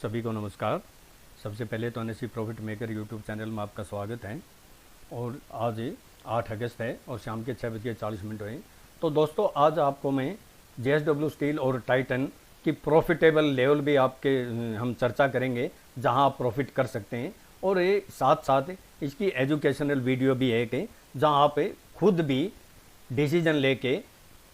सभी को नमस्कार। सबसे पहले तो NSC profit maker YouTube channel में आपका स्वागत है। और आज 8 अगस्त है और शाम के 6:40 हुए। तो दोस्तों, आज आपको मैं जेएसडब्ल्यू स्टील और टाइटन की प्रॉफिटेबल लेवल भी आपके हम चर्चा करेंगे, जहां आप प्रॉफिट कर सकते हैं। और ये साथ साथ इसकी एजुकेशनल वीडियो भी है कि जहां आप खुद भी डिसीजन लेके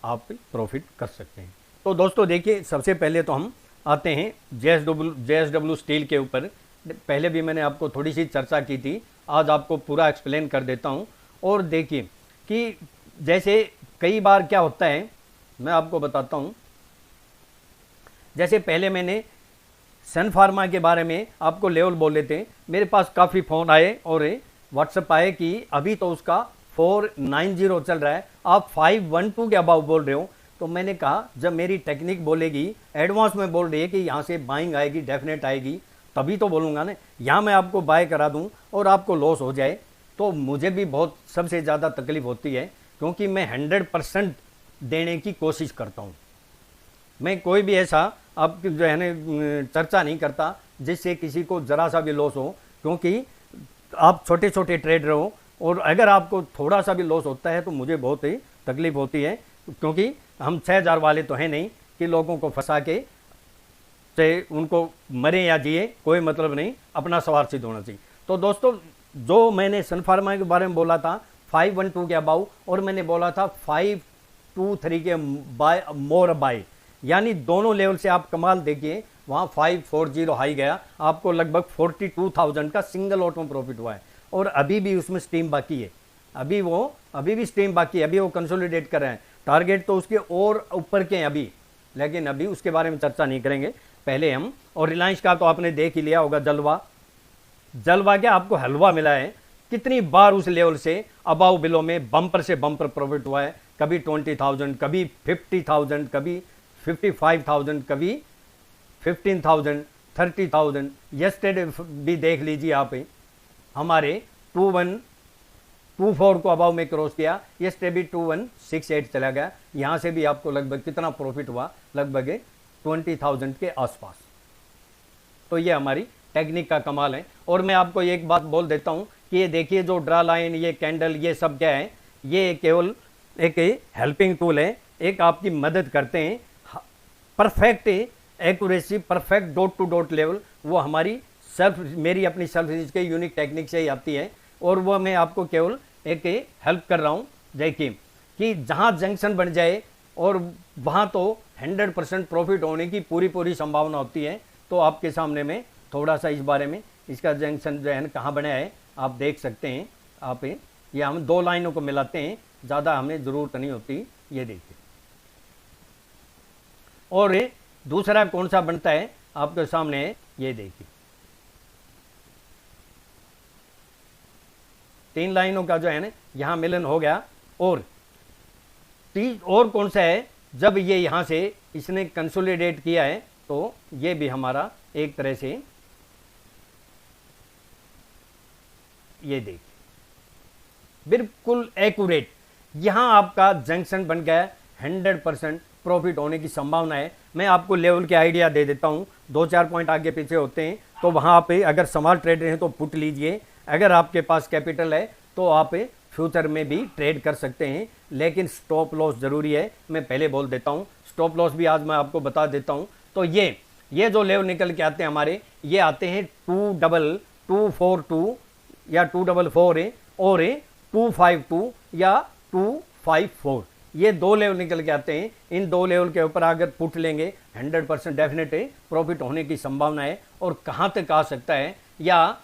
आप प्रॉफिट कर सकते हैं। तो दोस्तों देखिए, सबसे पहले तो हम आते हैं जेएसडब्ल्यू स्टील के ऊपर। पहले भी मैंने आपको थोड़ी सी चर्चा की थी, आज आपको पूरा एक्सप्लेन कर देता हूं। और देखिए कि जैसे कई बार क्या होता है, मैं आपको बताता हूं। जैसे पहले मैंने सन फार्मा के बारे में आपको लेवल बोले थे, मेरे पास काफ़ी फ़ोन आए और व्हाट्सएप आए कि अभी तो उसका 490 चल रहा है, आप 512 के अबाव बोल रहे हो। तो मैंने कहा, जब मेरी टेक्निक बोलेगी, एडवांस में बोल रही है कि यहाँ से बाइंग आएगी, डेफिनेट आएगी, तभी तो बोलूँगा ना। यहाँ मैं आपको बाय करा दूँ और आपको लॉस हो जाए तो मुझे भी बहुत सबसे ज़्यादा तकलीफ होती है, क्योंकि मैं 100% देने की कोशिश करता हूँ। मैं कोई भी ऐसा आप जो है ना चर्चा नहीं करता जिससे किसी को ज़रा सा भी लॉस हो, क्योंकि आप छोटे छोटे ट्रेडर हो और अगर आपको थोड़ा सा भी लॉस होता है तो मुझे बहुत ही तकलीफ होती है, क्योंकि हम 6000 वाले तो हैं नहीं कि लोगों को फंसा के चाहे उनको मरे या जिए कोई मतलब नहीं, अपना सवार सिद्ध होना चाहिए। तो दोस्तों, जो मैंने सन फार्मा के बारे में बोला था 512 के अबाउ, और मैंने बोला था 523 के बाय मोर बाय, यानी दोनों लेवल से आप कमाल देखिए। वहाँ 540 हाई गया, आपको लगभग 42,000 का सिंगल लॉट में प्रॉफिट हुआ है। और अभी भी उसमें स्टीम बाकी है, अभी भी स्टीम बाकी है, अभी वो कंसोलिडेट कर रहे हैं। टारगेट तो उसके और ऊपर के हैं अभी, लेकिन अभी उसके बारे में चर्चा नहीं करेंगे। पहले हम, और रिलायंस का तो आपने देख ही लिया होगा, जलवा क्या आपको हलवा मिला है। कितनी बार उस लेवल से अबाव बिलो में बम्पर से बम्पर प्रॉफिट हुआ है, कभी 20,000, कभी 50,000, कभी 55,000, कभी 15,000, 30,000। यस्टरडे भी देख लीजिए आप, हमारे 2124 को अबाव में क्रॉस किया, यस्टरडे भी 2168 चला गया। यहां से भी आपको लगभग कितना प्रॉफिट हुआ, लगभग 20,000 के आसपास। तो ये हमारी टेक्निक का कमाल है। और मैं आपको एक बात बोल देता हूं कि ये देखिए, जो ड्रा लाइन, ये कैंडल, ये सब क्या है, ये केवल एक हेल्पिंग टूल है, एक आपकी मदद करते हैं। Perfect accuracy, perfect dot to dot level, वो हमारी मेरी अपनी सेल्फ के यूनिक टेक्निक से ही आती है। और वो मैं आपको केवल एक हेल्प कर रहा हूं। देखिए कि जहां जंक्शन बन जाए और वहां तो 100% प्रॉफिट होने की पूरी संभावना होती है। तो आपके सामने में थोड़ा सा इस बारे में, इसका जंक्शन जो है ना कहाँ बना है आप देख सकते हैं। आप ये हम दो लाइनों को मिलाते हैं, ज़्यादा हमें ज़रूरत नहीं होती। ये देखिए, और दूसरा कौन सा बनता है आपके सामने है, ये देखिए। 3 लाइनों का जो है ना यहां मिलन हो गया। और और कौन सा है, जब ये यहां से इसने कंसोलिडेट किया है, तो ये भी हमारा एक तरह से, ये देखिए बिल्कुल एक्यूरेट, यहां आपका जंक्शन बन गया। 100% प्रॉफिट होने की संभावना है। मैं आपको लेवल के आइडिया दे देता हूं, 2-4 पॉइंट आगे पीछे होते हैं तो वहां पे अगर स्मॉल ट्रेडर हैं तो पुट लीजिए, अगर आपके पास कैपिटल है तो आप फ्यूचर में भी ट्रेड कर सकते हैं। लेकिन स्टॉप लॉस जरूरी है, मैं पहले बोल देता हूं। स्टॉप लॉस भी आज मैं आपको बता देता हूं। तो ये जो लेवल निकल के आते हैं हमारे, ये आते हैं 2242 या 244 और 252 या 254, ये दो लेवल निकल के आते हैं। इन दो लेवल के ऊपर अगर पुट लेंगे 100% डेफिनेट प्रॉफिट होने की संभावना है। और कहां तक आ सकता है या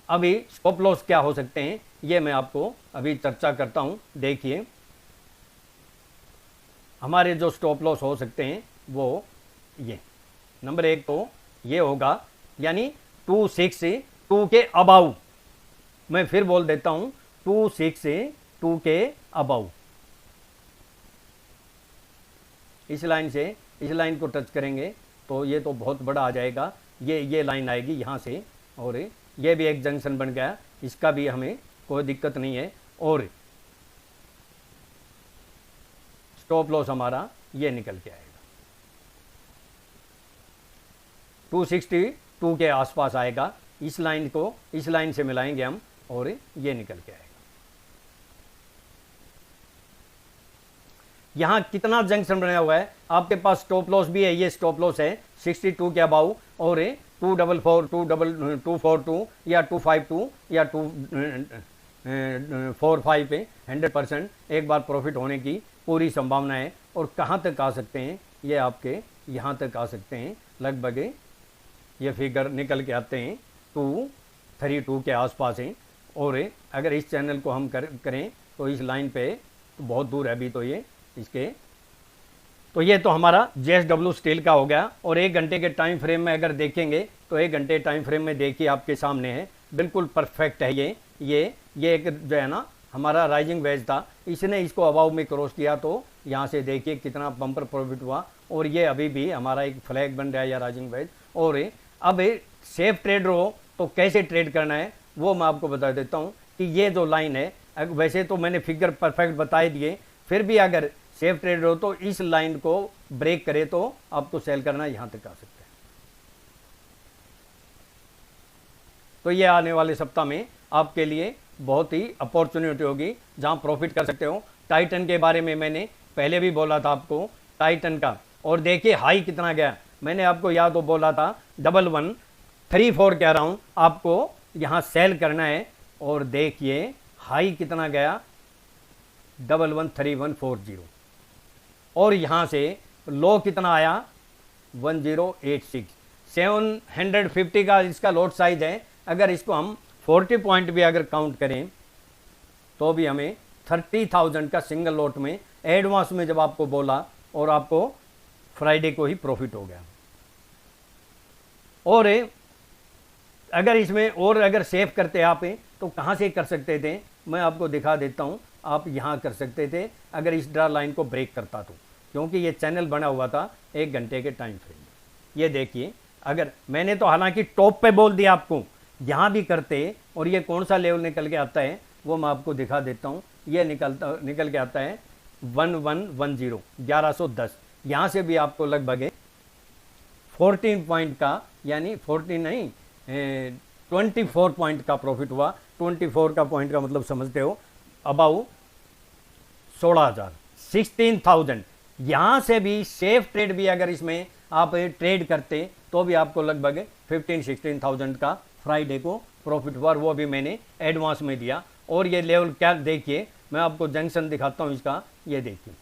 अभी स्टॉप लॉस क्या हो सकते हैं, ये मैं आपको अभी चर्चा करता हूं। देखिए, हमारे जो स्टॉप लॉस हो सकते हैं वो ये, नंबर 1 तो ये होगा, यानी 262 के अबाउ। मैं फिर बोल देता हूं, 262 के अबाउ। इस लाइन से इस लाइन को टच करेंगे तो ये तो बहुत बड़ा आ जाएगा, ये लाइन आएगी यहां से, और ये भी एक जंक्शन बन गया, इसका भी हमें कोई दिक्कत नहीं है। और स्टॉप लॉस हमारा ये निकल के आएगा। 2 के आसपास आएगा। इस लाइन को इस लाइन से मिलाएंगे हम और ये निकल के आएगा। यहां कितना जंक्शन बना हुआ है, आपके पास स्टॉप लॉस भी है, ये स्टॉप लॉस है 62 के अबाउ और 244 242 या 252 या 245 पे 100% एक बार प्रॉफिट होने की पूरी संभावना है। और कहां तक आ सकते हैं, ये आपके यहां तक आ सकते हैं, लगभग ये फिगर निकल के आते हैं 232 के आसपास हैं। और अगर इस चैनल को हम करें तो इस लाइन पे तो बहुत दूर है अभी तो ये इसके। तो ये तो हमारा JSW स्टील का हो गया। और 1 घंटे के टाइम फ्रेम में अगर देखेंगे तो 1 घंटे टाइम फ्रेम में देखिए आपके सामने है, बिल्कुल परफेक्ट है ये एक जो है ना हमारा राइजिंग वेज था, इसने इसको अबाव में क्रॉस किया तो यहाँ से देखिए कितना बम्पर प्रॉफिट हुआ। और ये अभी भी हमारा एक फ्लैग बन रहा है या राइजिंग वेज। और अब सेफ ट्रेडर हो तो कैसे ट्रेड करना है वो मैं आपको बता देता हूँ कि ये जो लाइन है, वैसे तो मैंने फिगर परफेक्ट बता दिए, फिर भी अगर सेफ ट्रेडर हो तो इस लाइन को ब्रेक करे तो आपको सेल करना यहां तक आ सकता है। तो ये आने वाले सप्ताह में आपके लिए बहुत ही अपॉर्चुनिटी होगी जहां प्रॉफिट कर सकते हो। टाइटन के बारे में मैंने पहले भी बोला था आपको, टाइटन का, और देखिए हाई कितना गया, मैंने आपको या तो बोला था 1134 कह रहा हूं आपको यहां सेल करना है। और देखिए हाई कितना गया 113140 और यहां से लो कितना आया 1086। 750 का इसका लॉट साइज है। अगर इसको हम 40 पॉइंट भी अगर काउंट करें तो भी हमें 30,000 का सिंगल लॉट में एडवांस में जब आपको बोला और आपको फ्राइडे को ही प्रॉफिट हो गया। और अगर इसमें और अगर सेव करते आप तो कहां से कर सकते थे, मैं आपको दिखा देता हूं। आप यहां कर सकते थे अगर इस ड्रा लाइन को ब्रेक करता तो, क्योंकि ये चैनल बना हुआ था 1 घंटे के टाइम फ्रेम में। ये देखिए, अगर मैंने तो हालांकि टॉप पे बोल दिया आपको, यहां भी करते और ये कौन सा लेवल निकल के आता है वो मैं आपको दिखा देता हूं। ये निकल के आता है 1110 1110। यहां से भी आपको लगभग 14 पॉइंट का, यानी 14 नहीं 24 पॉइंट का प्रॉफिट हुआ। 24 का पॉइंट का मतलब समझते हो, अबाउ 16,000 16,000। यहां से भी सेफ ट्रेड भी अगर इसमें आप ट्रेड करते तो भी आपको लगभग 15-16,000 का फ्राइडे को प्रॉफिट हुआ, और वो भी मैंने एडवांस में दिया। और ये लेवल क्या देखिए, मैं आपको जंक्शन दिखाता हूं इसका। ये देखिए,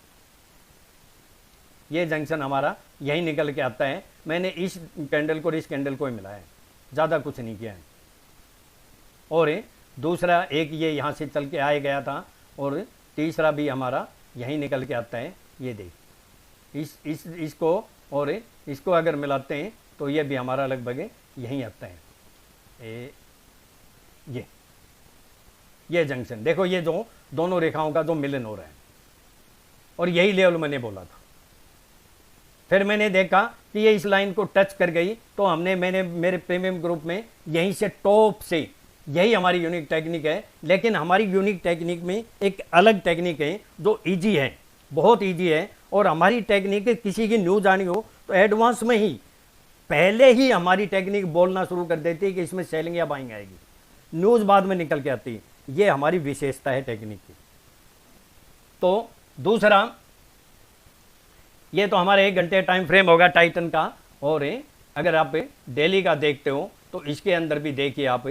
ये जंक्शन हमारा यहीं निकल के आता है। मैंने इस कैंडल को इस कैंडल को ही मिलाया है, ज़्यादा कुछ नहीं किया है। और दूसरा एक ये यहाँ से चल के आए गया था, और तीसरा भी हमारा यहीं निकल के आता है। ये देख इसको और इसको अगर मिलाते हैं तो ये भी हमारा लगभग यहीं आता है। ये जंक्शन देखो, ये जो दोनों रेखाओं का जो मिलन हो रहा है, और यही लेवल मैंने बोला था। फिर मैंने देखा कि ये इस लाइन को टच कर गई तो मैंने मेरे प्रीमियम ग्रुप में यहीं से टॉप से, यही हमारी यूनिक टेक्निक है। लेकिन हमारी यूनिक टेक्निक में एक अलग टेक्निक है जो इजी है, बहुत इजी है। और हमारी टेक्निक किसी की न्यूज आनी हो तो एडवांस में ही पहले ही हमारी टेक्निक बोलना शुरू कर देती है कि इसमें सेलिंग या बाइंग आएगी, न्यूज बाद में निकल के आती है। ये हमारी विशेषता है टेक्निक की। तो दूसरा, ये तो हमारे 1 घंटे टाइम फ्रेम होगा टाइटन का। और अगर आप डेली का देखते हो तो इसके अंदर भी देखिए आप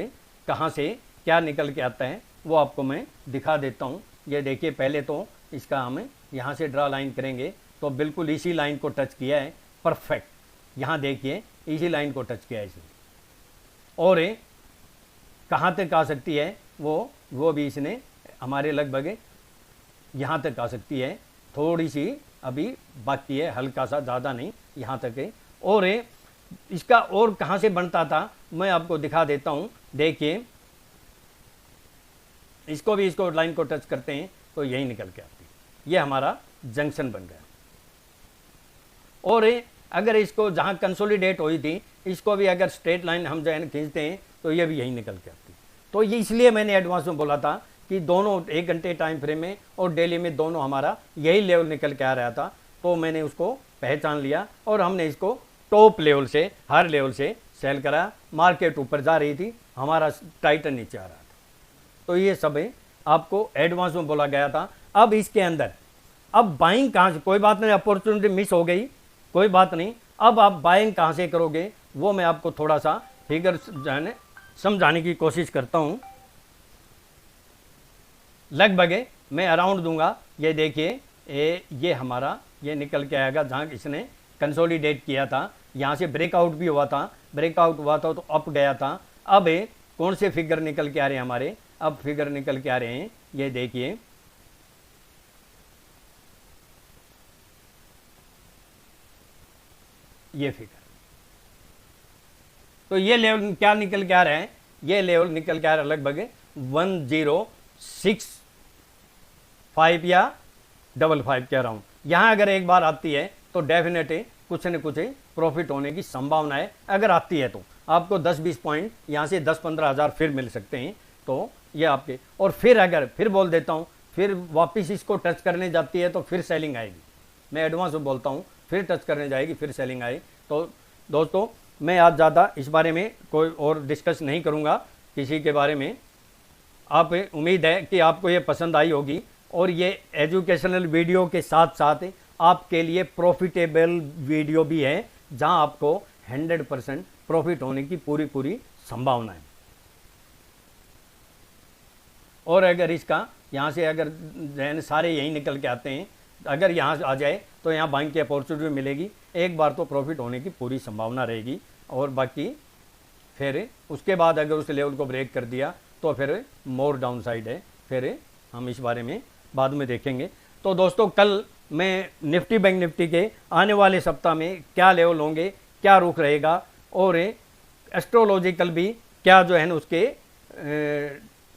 कहाँ से क्या निकल के आता है, वो आपको मैं दिखा देता हूँ। ये देखिए, पहले तो इसका हम यहाँ से ड्रा लाइन करेंगे तो बिल्कुल इसी लाइन को टच किया है, परफेक्ट। यहाँ देखिए इसी लाइन को टच किया है इसने, और कहाँ तक आ सकती है वो भी इसने हमारे लगभग यहाँ तक आ सकती है। थोड़ी सी अभी बाकी है, हल्का सा, ज़्यादा नहीं, यहाँ तक है। और इसका और कहाँ से बनता था मैं आपको दिखा देता हूँ। देखिए, इसको लाइन को टच करते हैं तो यही निकल के आती है। ये हमारा जंक्शन बन गया। और अगर इसको जहाँ कंसोलिडेट हुई थी, इसको भी अगर स्ट्रेट लाइन हम जो है खींचते हैं तो ये भी यही निकल के आती है। तो ये इसलिए मैंने एडवांस में बोला था कि दोनों 1 घंटे टाइम फ्रेम में और डेली में दोनों हमारा यही लेवल निकल के आ रहा था। तो मैंने उसको पहचान लिया और हमने इसको टॉप लेवल से, हर लेवल से सेल करा, मार्केट ऊपर जा रही थी, हमारा टाइटन नीचे आ रहा था। तो ये सब आपको एडवांस में बोला गया था। अब इसके अंदर अब बाइंग कहाँ से, कोई बात नहीं, अपॉर्चुनिटी मिस हो गई, कोई बात नहीं, अब आप बाइंग कहाँ से करोगे वो मैं आपको थोड़ा सा फिगर समझाने की कोशिश करता हूँ। लगभग मैं अराउंड दूंगा, ये देखिए ये हमारा ये निकल के आएगा जहाँ इसने कंसोलिडेट किया था, यहाँ से ब्रेकआउट भी हुआ था, ब्रेकआउट हुआ था तो अप गया था। अब कौन से फिगर निकल के आ रहे हैं हमारे, अब फिगर निकल के आ रहे हैं, ये देखिए ये फिगर। तो ये लेवल क्या निकल के आ रहा है, ये लेवल निकल के आ रहा है लगभग 1065 या 55 के अराउंड। यहां अगर एक बार आती है तो डेफिनेटली कुछ न कुछ प्रॉफिट होने की संभावना है। अगर आती है तो आपको 10-20 पॉइंट यहाँ से 10-15 हज़ार फिर मिल सकते हैं। तो ये आपके, और फिर अगर फिर बोल देता हूँ, फिर वापस इसको टच करने जाती है तो फिर सेलिंग आएगी। मैं एडवांस में बोलता हूँ, फिर टच करने जाएगी फिर सेलिंग आए। तो दोस्तों मैं आज ज़्यादा इस बारे में कोई और डिस्कस नहीं करूँगा किसी के बारे में। आप उम्मीद है कि आपको ये पसंद आई होगी, और ये एजुकेशनल वीडियो के साथ साथ आपके लिए प्रॉफिटेबल वीडियो भी है जहां आपको 100% प्रॉफिट होने की पूरी संभावना है। और अगर इसका यहाँ से अगर सारे यहीं निकल के आते हैं, अगर यहाँ से आ जाए तो यहाँ बाइंग की अपॉर्चुनिटी मिलेगी, एक बार तो प्रॉफिट होने की पूरी संभावना रहेगी। और बाकी फिर उसके बाद अगर उस लेवल को ब्रेक कर दिया तो फिर मोर डाउन साइड है, फिर हम इस बारे में बाद में देखेंगे। तो दोस्तों कल मैं निफ्टी बैंक निफ्टी के आने वाले सप्ताह में क्या लेवल होंगे, क्या रुख रहेगा, और एस्ट्रोलॉजिकल भी क्या जो है ना उसके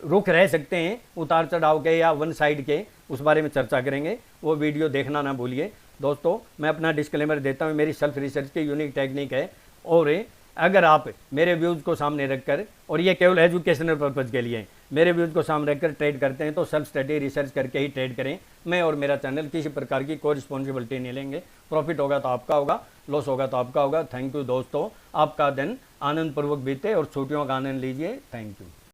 रुख रह सकते हैं, उतार चढ़ाव के या वन साइड के, उस बारे में चर्चा करेंगे। वो वीडियो देखना ना भूलिए। दोस्तों मैं अपना डिस्क्लेमर देता हूँ, मेरी सेल्फ रिसर्च की यूनिक टेक्निक है, और अगर आप मेरे व्यूज़ को सामने रखकर, और ये केवल एजुकेशनल पर्पज़ के लिए मेरे व्यूज़ को सामने रखकर ट्रेड करते हैं तो सेल्फ स्टडी रिसर्च करके ही ट्रेड करें। मैं और मेरा चैनल किसी प्रकार की कोई रिस्पॉन्सिबिलिटी नहीं लेंगे। प्रॉफिट होगा तो आपका होगा, लॉस होगा तो आपका होगा। थैंक यू दोस्तों, आपका दिन आनंदपूर्वक बीते और छुट्टियों का आनंद लीजिए। Thank you.